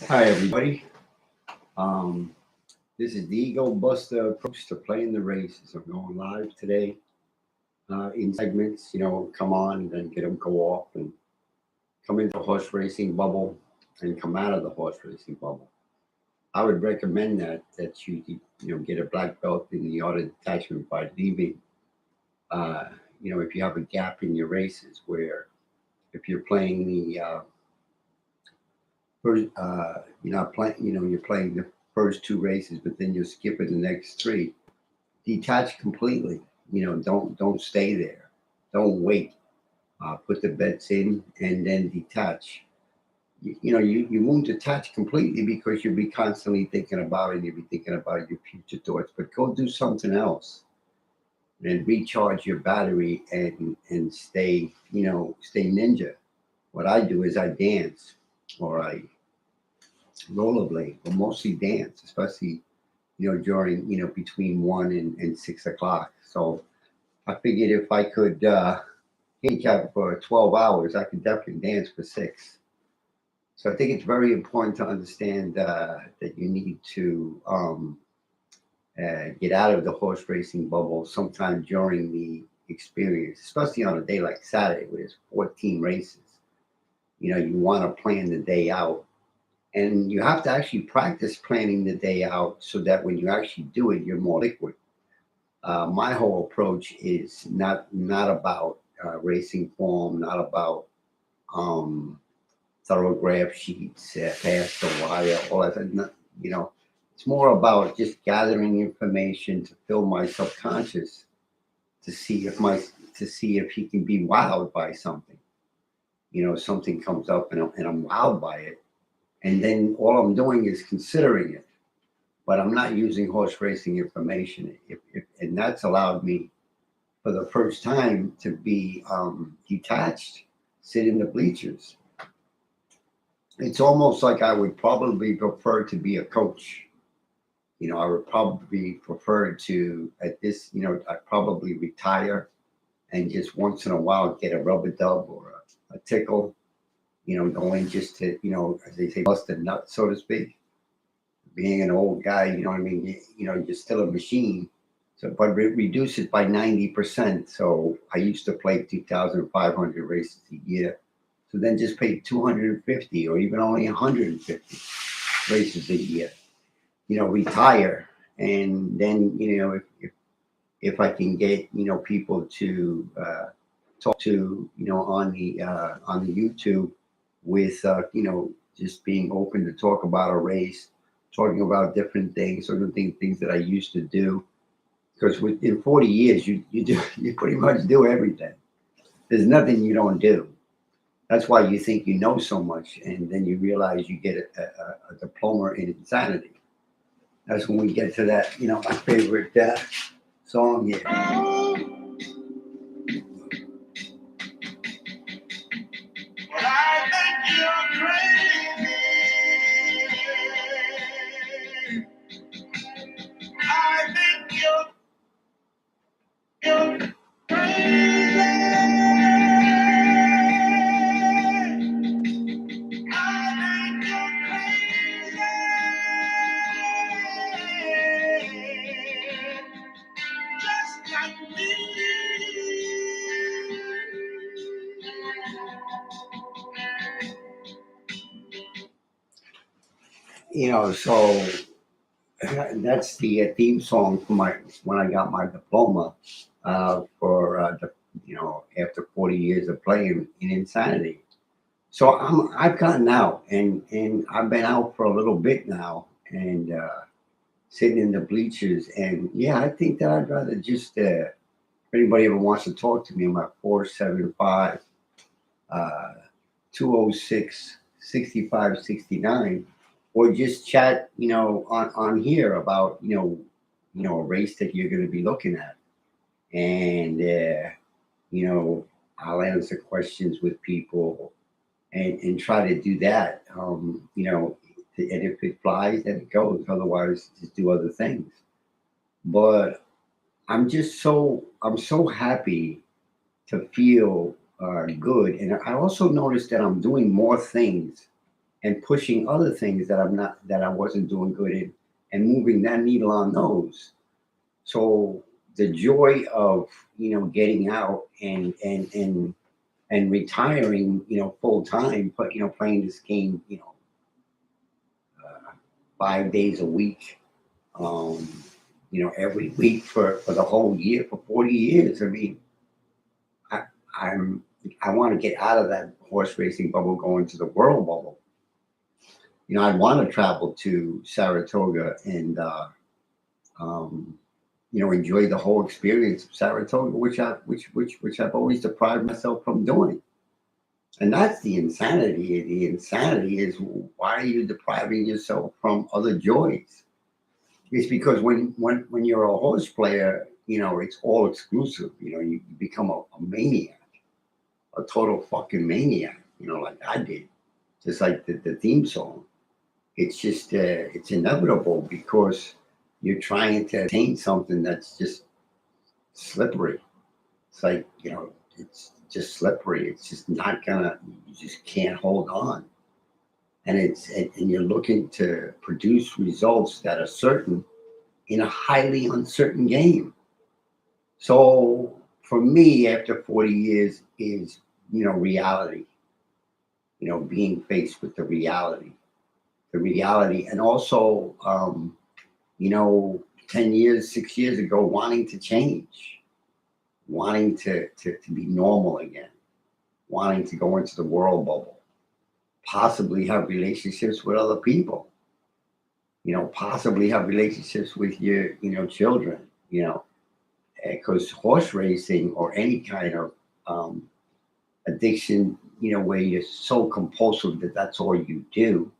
Hi, everybody. Um, this is the Ego Buster approach to playing the races. I'm going live today in segments, come on and then get them go off and come into the horse racing bubble and come out of the horse racing bubble. I would recommend that you get a black belt in the art of detachment by leaving, if you have a gap in your races where if you're playing you're not playing, you're playing the first two races, but then you're skipping the next three. Detach completely. Don't stay there. Don't wait. Put the bets in and then detach. You won't detach completely because you'll be constantly thinking about it. You'll be thinking about your future thoughts. But go do something else and recharge your battery and stay ninja. What I do is I dance or I rollerblade, but mostly dance, especially during between 1 and 6 o'clock. So I figured if I could handicap for 12 hours, I could definitely dance for six. So I think it's very important to understand that you need to get out of the horse racing bubble sometime during the experience, especially on a day like Saturday where there's 14 races. You want to plan the day out, and you have to actually practice planning the day out so that when you actually do it, you're more liquid. My whole approach is not about racing form, not about um, thoroughgraph sheets, past the wire, all that. It's more about just gathering information to fill my subconscious to see if he can be wowed by something. Something comes up and I'm wowed by it, and then all I'm doing is considering it, but I'm not using horse racing information. And that's allowed me for the first time to be detached, sit in the bleachers. It's almost like I would probably prefer to be a coach. I would probably prefer to, at this, I'd probably retire and just once in a while get a rubber dub or a tickle, going just to, as they say, bust a nut, so to speak. Being an old guy, you know what I mean? You're still a machine. So, but reduce it by 90%. So I used to play 2,500 races a year. So then just pay 250 or even only 150 races a year. Retire, and then if I can get people to talk to on the YouTube with just being open to talk about a race, talking about different things, certain things that I used to do. Because in 40 years, you pretty much do everything. There's nothing you don't do. That's why you think you know so much, and then you realize you get a diploma in insanity. That's when we get to that, my favorite song here. I think you're crazy. I think you're crazy. I think you're crazy. Just like me. So that's the theme song for my when I got my diploma for after 40 years of playing in Insanity. So I've gotten out and I've been out for a little bit now and sitting in the bleachers, and yeah, I think that I'd rather just if anybody ever wants to talk to me, I'm at 475 uh 206 6569, or just chat on here about a race that you're going to be looking at, and you know I'll answer questions with people and try to do that. And if it flies, then it goes. Otherwise, just do other things. But I'm so happy to feel good, and I also noticed that I'm doing more things and pushing other things that I wasn't doing good in, and moving that needle on those. So the joy of getting out and retiring, full time, but playing this game, 5 days a week, um, every week for the whole year for 40 years. I mean, I, I'm I want to get out of that horse racing bubble, go into the world bubble. I'd want to travel to Saratoga and um, enjoy the whole experience of Saratoga, which I've always deprived myself from doing. And that's the insanity. The insanity is, why are you depriving yourself from other joys? It's because when you're a horse player, it's all exclusive. You become a maniac, a total fucking maniac. Like I did, just like the theme song. It's just it's inevitable because you're trying to attain something that's just slippery. It's like it's just slippery. It's just not gonna. You just can't hold on, and you're looking to produce results that are certain in a highly uncertain game. So for me, after 40 years, is reality. Being faced with the reality, and also 10 years, 6 years ago, wanting to change, wanting to be normal again, wanting to go into the world bubble, possibly have relationships with other people, possibly have relationships with your, children, because horse racing or any kind of addiction, where you're so compulsive that that's all you do,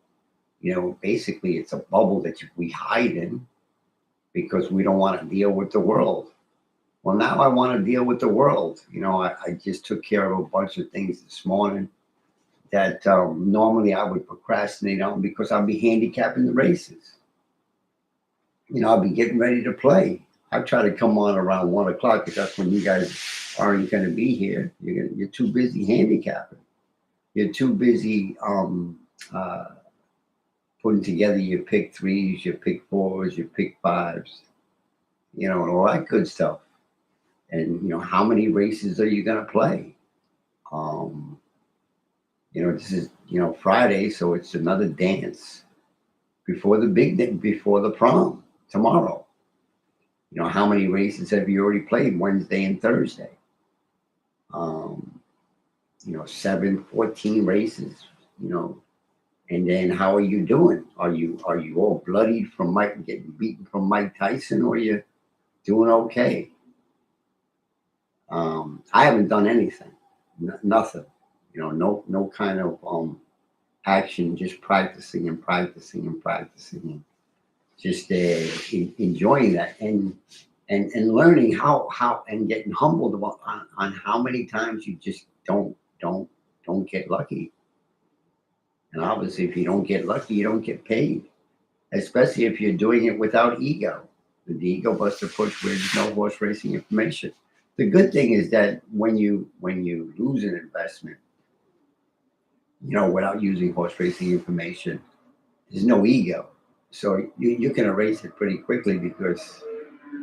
basically it's a bubble that we hide in because we don't want to deal with the world. Well, now I want to deal with the world. I just took care of a bunch of things this morning that normally I would procrastinate on because I'll be handicapping the races. I'll be getting ready to play. I try to come on around 1 o'clock because that's when you guys aren't going to be here. You're too busy handicapping. You're too busy putting together your pick threes, your pick fours, your pick fives, and all that good stuff. And how many races are you going to play? Um, this is Friday, so it's another dance before the big day, before the prom tomorrow. How many races have you already played Wednesday and Thursday? Um, 7, 14 races. And then how are you doing? Are you all bloodied from Mike getting beaten from Mike Tyson, or are you doing okay? I haven't done anything, nothing. No kind of action, just practicing and practicing and practicing, and just enjoying that, and learning how and getting humbled about on how many times you just don't get lucky. And obviously, if you don't get lucky, you don't get paid, especially if you're doing it without ego. The ego buster push where there's no horse racing information. The good thing is that when you lose an investment, without using horse racing information, there's no ego. So you can erase it pretty quickly because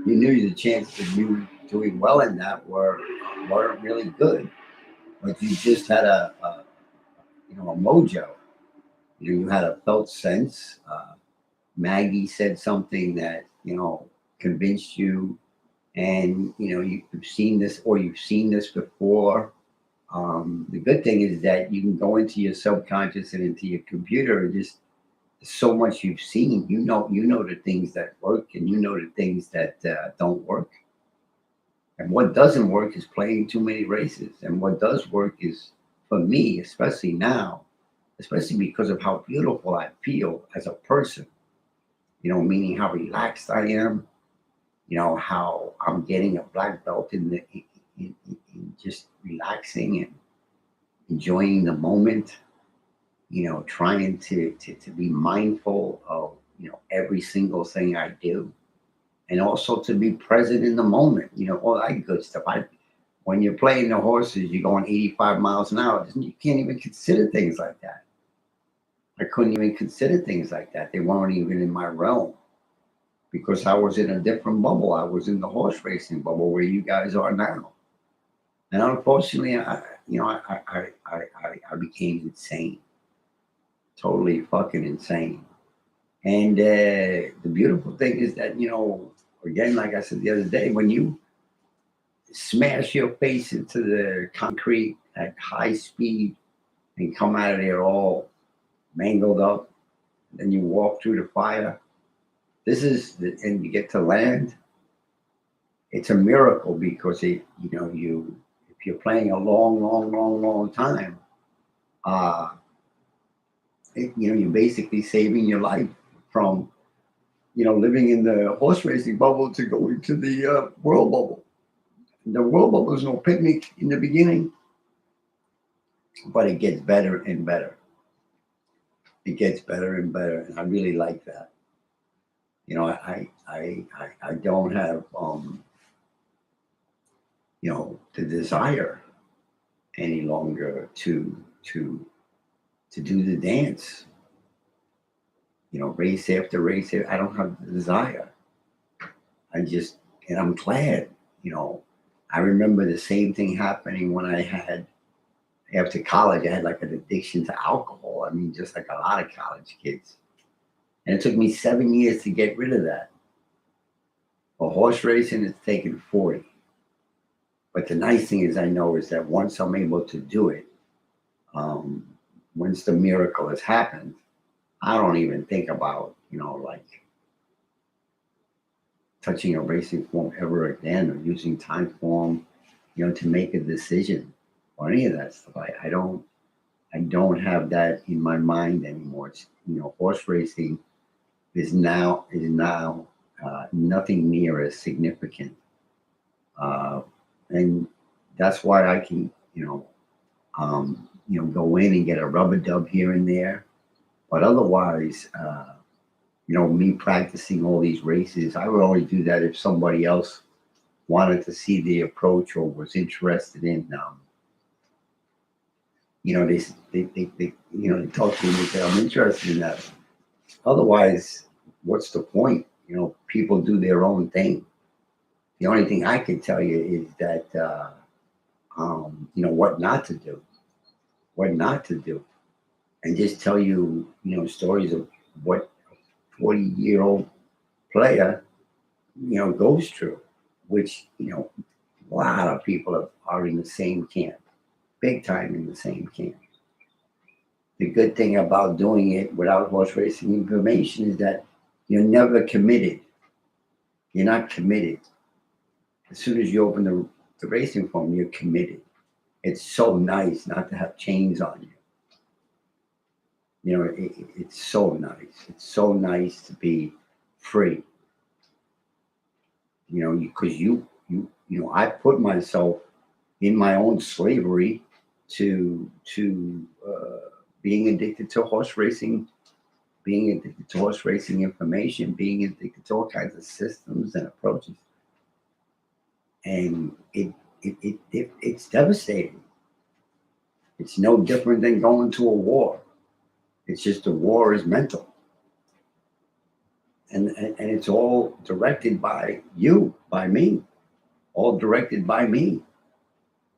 you knew the chances of you doing well in that weren't really good, but you just had a mojo. You had a felt sense. Maggie said something that convinced you, and you've seen this, or you've seen this before. The good thing is that you can go into your subconscious and into your computer, and just so much you've seen. You know the things that work, and you know the things that don't work. And what doesn't work is playing too many races. And what does work is, for me, especially now, especially because of how beautiful I feel as a person, meaning how relaxed I am, how I'm getting a black belt in just relaxing and enjoying the moment, trying to be mindful of, every single thing I do, and also to be present in the moment, all that good stuff. When you're playing the horses, you're going 85 miles an hour. You can't even consider things like that. I couldn't even consider things like that. They weren't even in my realm because I was in a different bubble. I was in the horse racing bubble where you guys are now. And unfortunately, I became insane, totally fucking insane. And the beautiful thing is that, again, like I said the other day, when you smash your face into the concrete at high speed and come out of there all mangled up, then you walk through the fire. And you get to land. It's a miracle because if you're playing a long, long, long, long time, uh, you're basically saving your life from, living in the horse racing bubble to going to the world bubble. The world bubble is no picnic in the beginning, but it gets better and better. It gets better and better, and I really like that. I don't have the desire any longer to do the dance. Race after race. I don't have the desire. And I'm glad. I remember the same thing happening when I had after college. I had like an addiction to alcohol. I mean, just like a lot of college kids. And it took me 7 years to get rid of that. For horse racing, it's taken 40. But the nice thing is that once I'm able to do it, once the miracle has happened, I don't even think about, like touching a racing form ever again or using time form, to make a decision or any of that stuff. I don't have that in my mind anymore. It's, horse racing is now nothing near as significant, and that's why I can go in and get a rubber dub here and there, but otherwise, me practicing all these races, I would only do that if somebody else wanted to see the approach or was interested in. They talk to me and say, I'm interested in that. Otherwise, what's the point? People do their own thing. The only thing I can tell you is that, what not to do, and just tell you, stories of what a 40-year-old player, goes through, which, a lot of people are in the same camp, big time in the same camp. The good thing about doing it without horse racing information is that you're never committed. You're not committed. As soon as you open the racing form, you're committed. It's so nice not to have chains on you. It's so nice. It's so nice to be free. Because I put myself in my own slavery to being addicted to horse racing, being addicted to horse racing information, being addicted to all kinds of systems and approaches, and it's devastating. It's no different than going to a war. It's just the war is mental, and it's all directed by you, by me, all directed by me.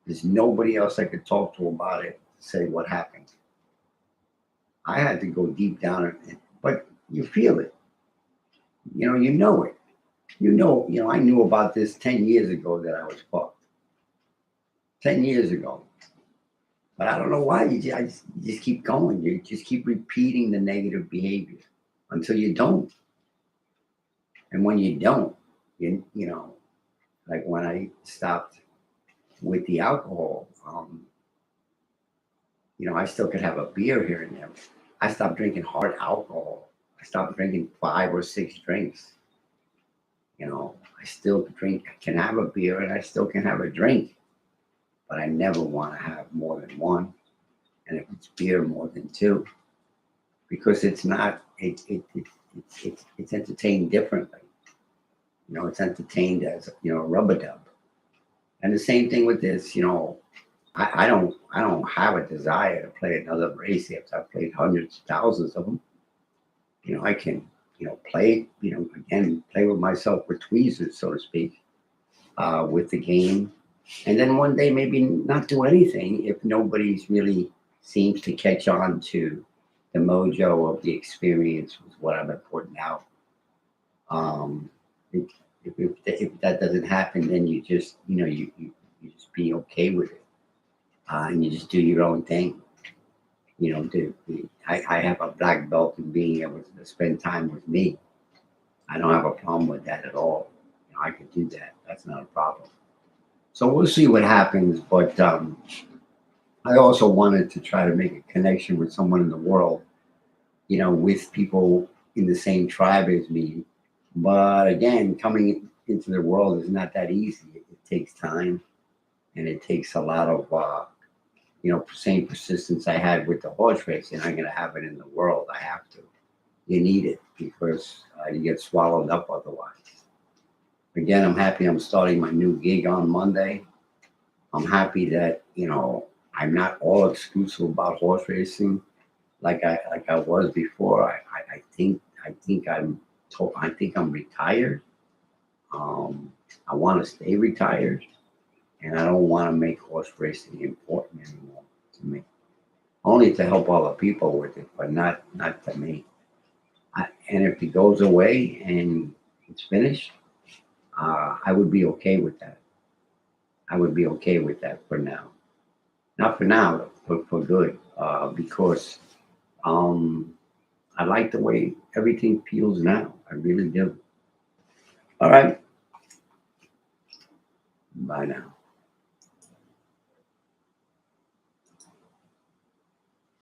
There's nobody else I could talk to about it, say what happened. I had to go deep down, but you feel it. You know it. I knew about this 10 years ago that I was fucked. 10 years ago. But I don't know why. You just keep going. You just keep repeating the negative behavior until you don't. And when you don't, like when I stopped with the alcohol, I still could have a beer here and there. I stopped drinking hard alcohol. I stopped drinking 5 or 6 drinks. I still can have a beer and I still can have a drink, but I never want to have more than one. And if it's beer, more than 2, because it's not, it's entertained differently. It's entertained as, a rubber dub. And the same thing with this, I don't have a desire to play another race after I've played hundreds, thousands of them. I can, play, again, play with myself with tweezers, so to speak, with the game. And then one day maybe not do anything if nobody's really seems to catch on to the mojo of the experience with what I'm putting out. Um, if, if that doesn't happen, then you just, you just be okay with it. And you just do your own thing. I have a black belt in being able to spend time with me. I don't have a problem with that at all. I could do that. That's not a problem. So we'll see what happens. But I also wanted to try to make a connection with someone in the world, with people in the same tribe as me. But again, coming into the world is not that easy. It takes time and it takes a lot of, same persistence I had with the horse racing. I'm going to have it in the world. I have to. You need it because you get swallowed up otherwise. Again, I'm happy I'm starting my new gig on Monday. I'm happy that, I'm not all exclusive about horse racing like I was before. I think I'm retired. I want to stay retired, and I don't want to make horse racing important anymore to me. Only to help other people with it, but not to me. And if it goes away and it's finished, I would be okay with that. I would be okay with that for now. Not for now, but for good, because um, I like the way everything feels now. I really do. All right. Bye now.